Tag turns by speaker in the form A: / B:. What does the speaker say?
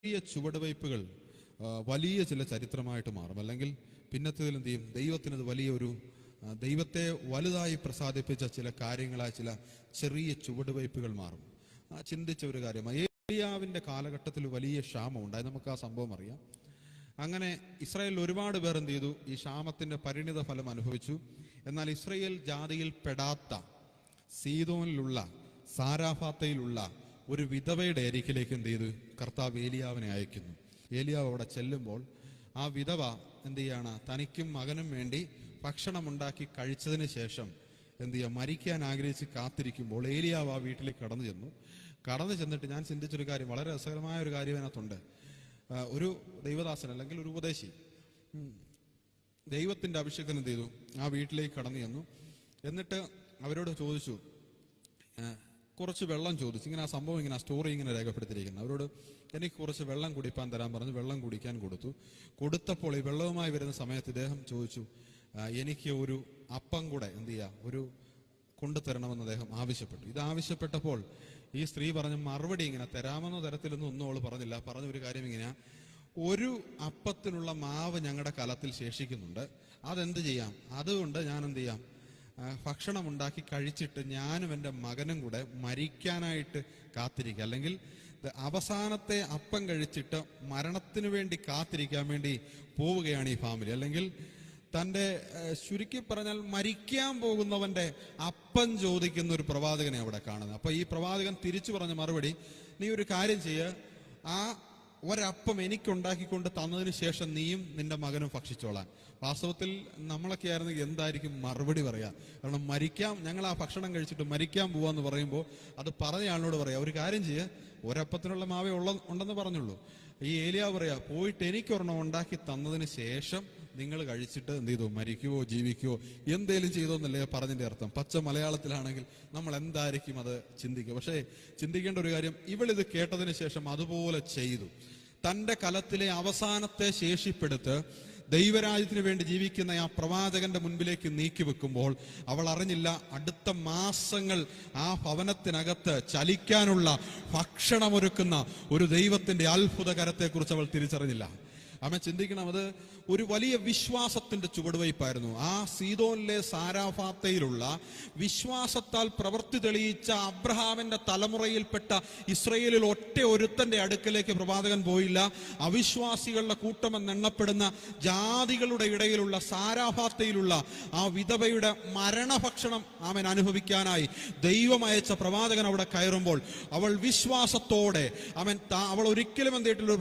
A: വലിയ ചുവടുവയ്പ്പുകൾ വലിയ ചില ചരിത്രമായിട്ട് മാറും. അല്ലെങ്കിൽ പിന്നത്തേതിൽ എന്ത് ചെയ്യും? ദൈവത്തിനത് വലിയൊരു ദൈവത്തെ വലുതായി പ്രസാദിപ്പിച്ച ചില കാര്യങ്ങളായ ചില ചെറിയ ചുവടുവയ്പ്പുകൾ മാറും. ചിന്തിച്ച ഒരു കാര്യമാണ്, ഏലിയാവിന്റെ കാലഘട്ടത്തിൽ വലിയ ക്ഷാമം ഉണ്ടായി. നമുക്ക് ആ സംഭവം അറിയാം. അങ്ങനെ ഇസ്രായേലിൽ ഒരുപാട് പേർ എന്ത് ചെയ്തു? ഈ ക്ഷാമത്തിന്റെ പരിണിത ഫലം അനുഭവിച്ചു. എന്നാൽ ഇസ്രായേൽ ജാതിയിൽ പെടാത്ത സീദോനിലുള്ള സാരാഫാത്തയിലുള്ള ഒരു വിധവയുടെ അരികിലേക്ക് എന്ത് ചെയ്തു? കർത്താവ് ഏലിയാവിനെ അയക്കുന്നു. ഏലിയാവ് അവിടെ ചെല്ലുമ്പോൾ ആ വിധവ എന്ത് ചെയ്യാണ്? തനിക്കും മകനും വേണ്ടി ഭക്ഷണം ഉണ്ടാക്കി കഴിച്ചതിന് ശേഷം എന്ത് ചെയ്യുക? മരിക്കാൻ ആഗ്രഹിച്ച് കാത്തിരിക്കുമ്പോൾ ഏലിയാവ് ആ വീട്ടിലേക്ക് കടന്നു ചെന്നിട്ട് ഞാൻ ചിന്തിച്ചൊരു കാര്യം, വളരെ രസകരമായ ഒരു കാര്യം അതിനകത്തുണ്ട്. ഒരു ദൈവദാസൻ അല്ലെങ്കിൽ ഒരു ഉപദേശി ദൈവത്തിന്റെ അഭിഷേകത്തിന് എന്ത് ചെയ്തു? ആ വീട്ടിലേക്ക് കടന്നു ചെന്നു. എന്നിട്ട് അവരോട് ചോദിച്ചു, കുറച്ച് വെള്ളം ചോദിച്ചു. ഇങ്ങനെ ആ സംഭവം ഇങ്ങനെ ആ സ്റ്റോറി ഇങ്ങനെ രേഖപ്പെടുത്തിയിരിക്കുന്നു. അവരോട് എനിക്ക് കുറച്ച് വെള്ളം കുടിപ്പാൻ തരാൻ പറഞ്ഞു. വെള്ളം കുടിക്കാൻ കൊടുത്തപ്പോൾ ഈ വെള്ളവുമായി വരുന്ന സമയത്ത് ഇദ്ദേഹം ചോദിച്ചു, എനിക്ക് ഒരു അപ്പം കൂടെ എന്ത് ചെയ്യാ ഒരു കൊണ്ടുതരണമെന്ന് അദ്ദേഹം ആവശ്യപ്പെട്ടു. ഇത് ആവശ്യപ്പെട്ടപ്പോൾ ഈ സ്ത്രീ പറഞ്ഞ മറുപടി ഇങ്ങനെ തരാമെന്ന തരത്തിലൊന്നും അവൾ പറഞ്ഞില്ല. പറഞ്ഞ ഒരു കാര്യം ഇങ്ങനെയാ, ഒരു അപ്പത്തിനുള്ള മാവ് ഞങ്ങളുടെ കലത്തിൽ ശേഷിക്കുന്നുണ്ട്, അതെന്ത് ചെയ്യാം? അതുകൊണ്ട് ഞാൻ എന്ത് ചെയ്യാം? ഭക്ഷണം ഉണ്ടാക്കി കഴിച്ചിട്ട് ഞാനും എൻ്റെ മകനും കൂടെ മരിക്കാനായിട്ട് കാത്തിരിക്കുക, അല്ലെങ്കിൽ അവസാനത്തെ അപ്പം കഴിച്ചിട്ട് മരണത്തിന് വേണ്ടി കാത്തിരിക്കാൻ വേണ്ടി പോവുകയാണ് ഈ ഫാമിലി. അല്ലെങ്കിൽ തൻ്റെ ചുരുക്കി പറഞ്ഞാൽ മരിക്കാൻ പോകുന്നവന്റെ അപ്പം ചോദിക്കുന്ന ഒരു പ്രവാചകനെ അവിടെ കാണുന്നത്. അപ്പൊ ഈ പ്രവാചകൻ തിരിച്ചു പറഞ്ഞ മറുപടി, നീ ഒരു കാര്യം ചെയ്യുക, ആ ഒരപ്പം എനിക്കുണ്ടാക്കിക്കൊണ്ട് തന്നതിന് ശേഷം നീയും നിന്റെ മകനും ഭക്ഷിച്ചോളാൻ. വാസ്തവത്തിൽ നമ്മളൊക്കെ ആയിരുന്നെങ്കിൽ എന്തായിരിക്കും മറുപടി പറയാ? കാരണം ഞങ്ങൾ ആ ഭക്ഷണം കഴിച്ചിട്ട് മരിക്കാൻ പോവാന്ന് പറയുമ്പോൾ അത് പറഞ്ഞ ആളിനോട് പറയാ, ഒരു കാര്യം ചെയ്യുക, ഒരപ്പത്തിനുള്ള മാവേ ഉണ്ടെന്ന് പറഞ്ഞുള്ളൂ. ഈ ഏലിയാവ് പറയാ, പോയിട്ട് എനിക്കൊരെണ്ണം ഉണ്ടാക്കി തന്നതിന് ശേഷം നിങ്ങൾ കഴിച്ചിട്ട് എന്ത് ചെയ്തു? മരിക്കുവോ ജീവിക്കുവോ എന്തേലും ചെയ്തോന്നല്ലേ പറഞ്ഞതിന്റെ അർത്ഥം. പച്ച മലയാളത്തിലാണെങ്കിൽ നമ്മൾ എന്തായിരിക്കും അത് ചിന്തിക്കുക. പക്ഷേ ചിന്തിക്കേണ്ട ഒരു കാര്യം, ഇവളിത് കേട്ടതിന് ശേഷം അതുപോലെ ചെയ്തു. തന്റെ കലത്തിലെ അവസാനത്തെ ശേഷിപ്പെടുത്ത് ദൈവരാജ്യത്തിന് വേണ്ടി ജീവിക്കുന്ന ആ പ്രവാചകന്റെ മുൻപിലേക്ക് നീക്കി വെക്കുമ്പോൾ അവൾ അറിഞ്ഞില്ല, അടുത്ത മാസങ്ങൾ ആ ഭവനത്തിനകത്ത് ചലിക്കാനുള്ള ഭക്ഷണമൊരുക്കുന്ന ഒരു ദൈവത്തിന്റെ അത്ഭുത കരത്തെക്കുറിച്ച് അവൾ തിരിച്ചറിഞ്ഞില്ല. അവൻ ചിന്തിക്കണം, അത് ഒരു വലിയ വിശ്വാസത്തിന്റെ ചുവടുവയ്പായിരുന്നു. ആ സീദോനിലെ സാരാഫാത്തയിലുള്ള വിശ്വാസത്താൽ പ്രവൃത്തി തെളിയിച്ച അബ്രഹാമിന്റെ തലമുറയിൽപ്പെട്ട ഇസ്രയേലിൽ ഒറ്റ ഒരുത്തന്റെ അടുക്കലേക്ക് പ്രവാചകൻ പോയില്ല. അവിശ്വാസികളുടെ കൂട്ടമെന്നെണ്ണപ്പെടുന്ന ജാതികളുടെ ഇടയിലുള്ള സാരാഫാത്തയിലുള്ള ആ വിധവയുടെ മരണഭക്ഷണം അവൻ അനുഭവിക്കാനായി ദൈവം അയച്ച പ്രവാചകൻ അവിടെ കയറുമ്പോൾ അവൾ വിശ്വാസത്തോടെ അവൾ ഒരിക്കലും എന്ത് ചെയ്തിട്ടില്ല,